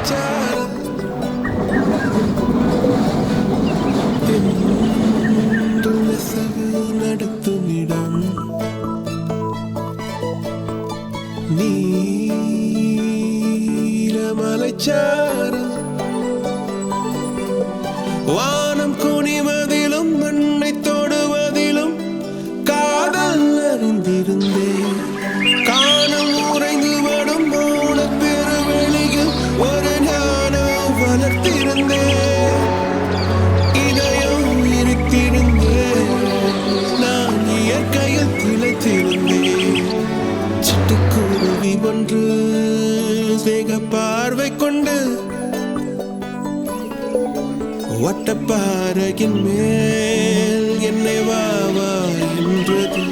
மலைச்சாரல் நெசவு நடத்தும் இடம் நீல மலைச்சாரல் வானம் குனிவதிலும் மண்ணை தொடுவதிலும் காதல் அறிந்திருந்தேன் காணம் உறைந்து வடும் மௌன பெருவெளியில் ஒரு ஞானம் வளர்த்திருந்தேன் இதயம் இருத்திருந்தேன் நான் இயற்கையில் திளைத்திருந்தேன் சிட்டுக்குருவி ஒன்று வேக பார்வை கொண்டு வட்டப்பாறையின் மேல் என்னை வா வா என்றது